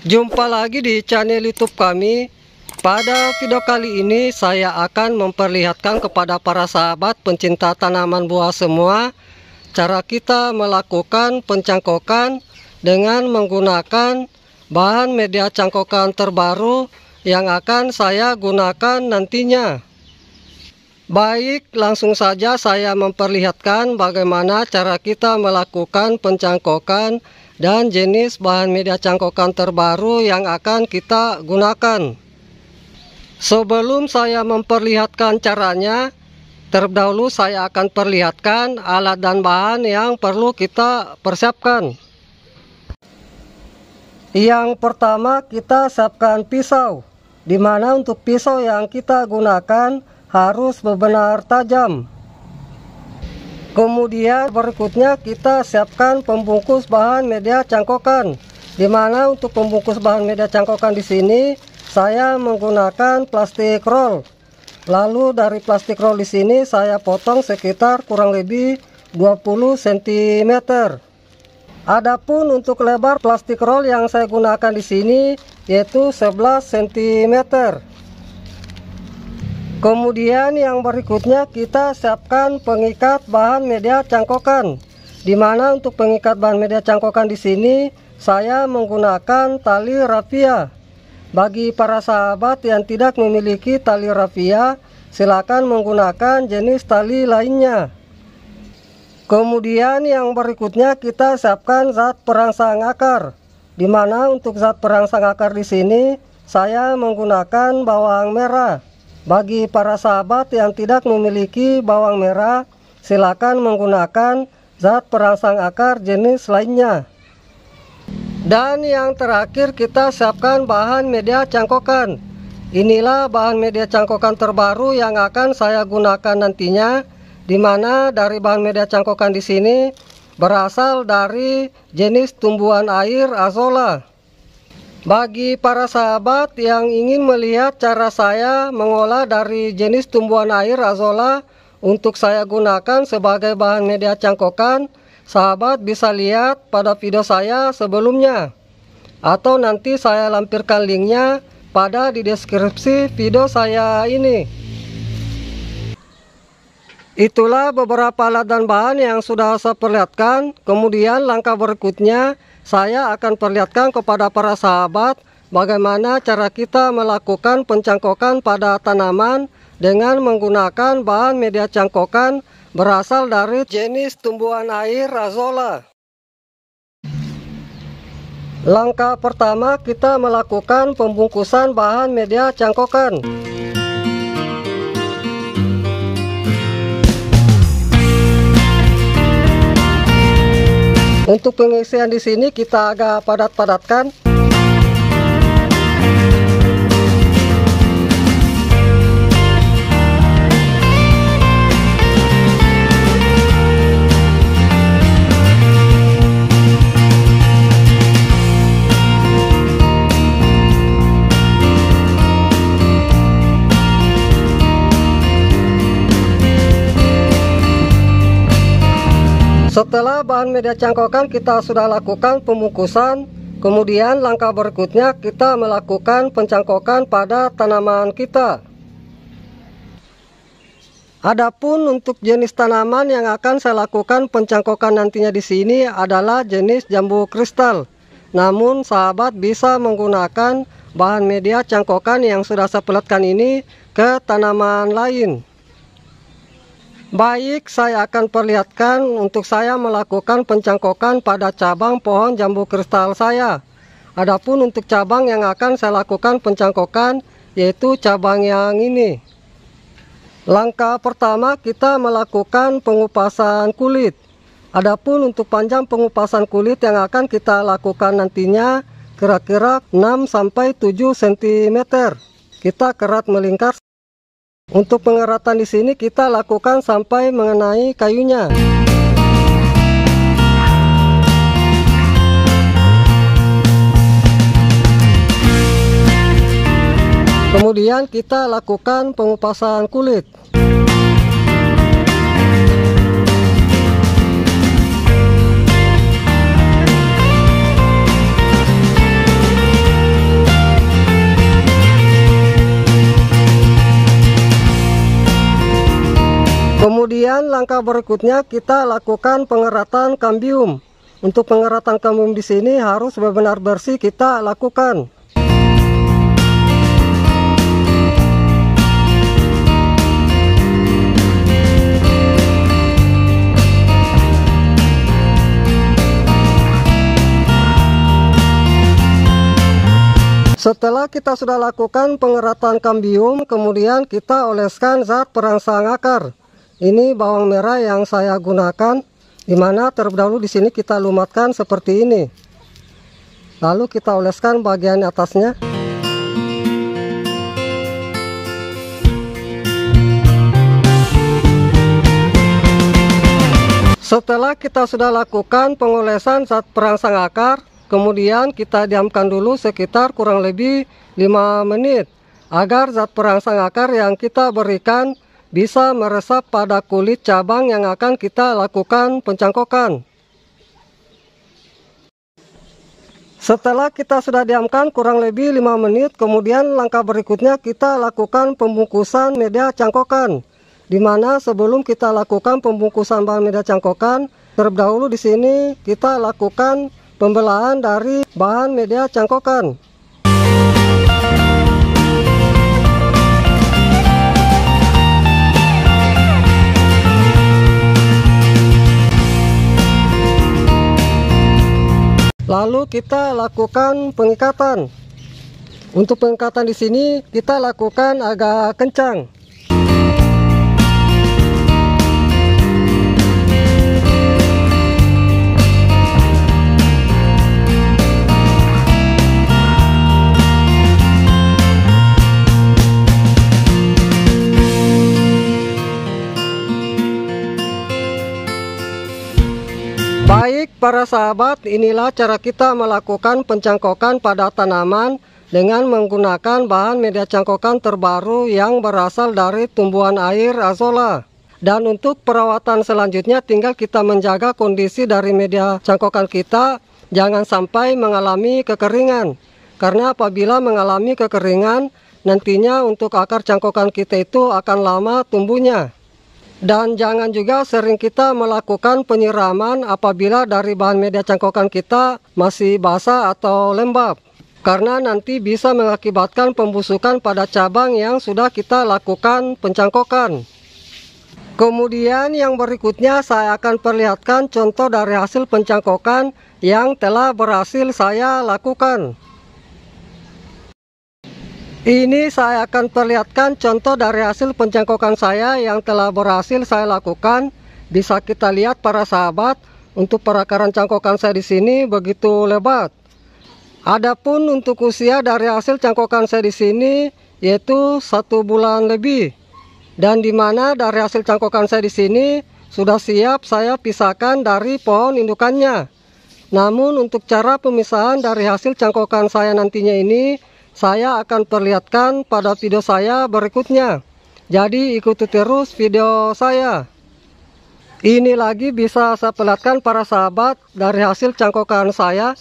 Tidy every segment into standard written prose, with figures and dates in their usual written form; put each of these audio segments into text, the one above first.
Jumpa lagi di channel YouTube kami. Pada video kali ini saya akan memperlihatkan kepada para sahabat pencinta tanaman buah semua cara kita melakukan pencangkokan dengan menggunakan bahan media cangkokan terbaru yang akan saya gunakan nantinya. Baik, langsung saja saya memperlihatkan bagaimana cara kita melakukan pencangkokan dan jenis bahan media cangkokan terbaru yang akan kita gunakan. Sebelum saya memperlihatkan caranya, terlebih dahulu saya akan perlihatkan alat dan bahan yang perlu kita persiapkan. Yang pertama, kita siapkan pisau, di mana untuk pisau yang kita gunakan harus benar-benar tajam. Kemudian berikutnya kita siapkan pembungkus bahan media cangkokan, di mana untuk pembungkus bahan media cangkokan di sini saya menggunakan plastik roll. Lalu dari plastik roll di sini saya potong sekitar kurang lebih 20 cm. Adapun untuk lebar plastik roll yang saya gunakan di sini yaitu 11 cm. Kemudian yang berikutnya kita siapkan pengikat bahan media cangkokan, di mana untuk pengikat bahan media cangkokan di sini saya menggunakan tali rafia. Bagi para sahabat yang tidak memiliki tali rafia, silakan menggunakan jenis tali lainnya. Kemudian yang berikutnya kita siapkan zat perangsang akar, di mana untuk zat perangsang akar di sini saya menggunakan bawang merah. Bagi para sahabat yang tidak memiliki bawang merah, silakan menggunakan zat perangsang akar jenis lainnya. Dan yang terakhir kita siapkan bahan media cangkokan. Inilah bahan media cangkokan terbaru yang akan saya gunakan nantinya, di mana dari bahan media cangkokan di sini berasal dari jenis tumbuhan air azolla. Bagi para sahabat yang ingin melihat cara saya mengolah dari jenis tumbuhan air azolla untuk saya gunakan sebagai bahan media cangkokan, sahabat bisa lihat pada video saya sebelumnya, atau nanti saya lampirkan linknya pada di deskripsi video saya ini. Itulah beberapa alat dan bahan yang sudah saya perlihatkan. Kemudian langkah berikutnya saya akan perlihatkan kepada para sahabat bagaimana cara kita melakukan pencangkokan pada tanaman dengan menggunakan bahan media cangkokan berasal dari jenis tumbuhan air azolla. Langkah pertama kita melakukan pembungkusan bahan media cangkokan. Untuk pengisian di sini kita agak padat-padatkan. Setelah bahan media cangkokan kita sudah lakukan pembungkusan, kemudian langkah berikutnya kita melakukan pencangkokan pada tanaman kita. Adapun untuk jenis tanaman yang akan saya lakukan pencangkokan nantinya di sini adalah jenis jambu kristal. Namun sahabat bisa menggunakan bahan media cangkokan yang sudah saya perlihatkan ini ke tanaman lain. Baik, saya akan perlihatkan untuk saya melakukan pencangkokan pada cabang pohon jambu kristal saya. Adapun untuk cabang yang akan saya lakukan pencangkokan yaitu cabang yang ini. Langkah pertama kita melakukan pengupasan kulit. Adapun untuk panjang pengupasan kulit yang akan kita lakukan nantinya kira-kira 6-7 cm. Kita kerat melingkar. Untuk pengeratan di sini kita lakukan sampai mengenai kayunya. Kemudian kita lakukan pengupasan kulit. langkah berikutnya kita lakukan pengeratan kambium. Untuk pengeratan kambium di sini harus benar-benar bersih kita lakukan. Setelah kita sudah lakukan pengeratan kambium, kemudian kita oleskan zat perangsang akar. Ini bawang merah yang saya gunakan, di mana terlebih dahulu di sini kita lumatkan seperti ini. Lalu kita oleskan bagian atasnya. Setelah kita sudah lakukan pengolesan zat perangsang akar, kemudian kita diamkan dulu sekitar kurang lebih 5 menit agar zat perangsang akar yang kita berikan bisa meresap pada kulit cabang yang akan kita lakukan pencangkokan. Setelah kita sudah diamkan kurang lebih 5 menit, kemudian langkah berikutnya kita lakukan pembungkusan media cangkokan. Di mana sebelum kita lakukan pembungkusan bahan media cangkokan, terlebih dahulu di sini kita lakukan pembelahan dari bahan media cangkokan. Lalu kita lakukan pengikatan. Untuk pengikatan di sini kita lakukan agak kencang. Baik para sahabat, inilah cara kita melakukan pencangkokan pada tanaman dengan menggunakan bahan media cangkokan terbaru yang berasal dari tumbuhan air azolla. Dan untuk perawatan selanjutnya tinggal kita menjaga kondisi dari media cangkokan kita jangan sampai mengalami kekeringan. Karena apabila mengalami kekeringan, nantinya untuk akar cangkokan kita itu akan lama tumbuhnya. Dan jangan juga sering kita melakukan penyiraman apabila dari bahan media cangkokan kita masih basah atau lembab. Karena nanti bisa mengakibatkan pembusukan pada cabang yang sudah kita lakukan pencangkokan. Kemudian yang berikutnya saya akan perlihatkan contoh dari hasil pencangkokan yang telah berhasil saya lakukan. Ini saya akan perlihatkan contoh dari hasil pencangkokan saya yang telah berhasil saya lakukan. Bisa kita lihat para sahabat, untuk perakaran cangkokan saya di sini begitu lebat. Adapun untuk usia dari hasil cangkokan saya di sini yaitu 1 bulan lebih. Dan di mana dari hasil cangkokan saya di sini sudah siap saya pisahkan dari pohon indukannya. Namun untuk cara pemisahan dari hasil cangkokan saya nantinya ini saya akan perlihatkan pada video saya berikutnya. Jadi ikuti terus video saya. Ini lagi bisa saya perlihatkan para sahabat dari hasil cangkokan saya.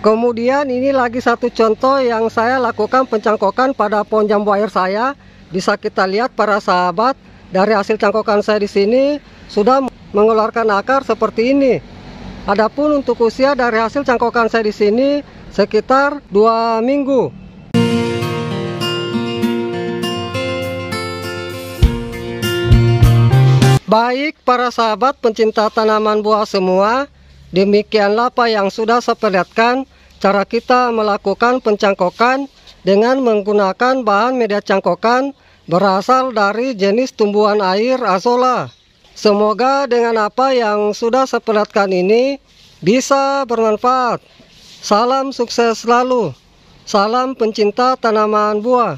Kemudian ini lagi satu contoh yang saya lakukan pencangkokan pada pohon jambu air saya. Bisa kita lihat para sahabat, dari hasil cangkokan saya di sini sudah mengeluarkan akar seperti ini. Adapun untuk usia dari hasil cangkokan saya di sini sekitar 2 minggu. Baik para sahabat pencinta tanaman buah semua, demikianlah apa yang sudah saya perlihatkan cara kita melakukan pencangkokan dengan menggunakan bahan media cangkokan berasal dari jenis tumbuhan air azolla. Semoga dengan apa yang sudah saya perlihatkan ini bisa bermanfaat. Salam sukses selalu. Salam pencinta tanaman buah.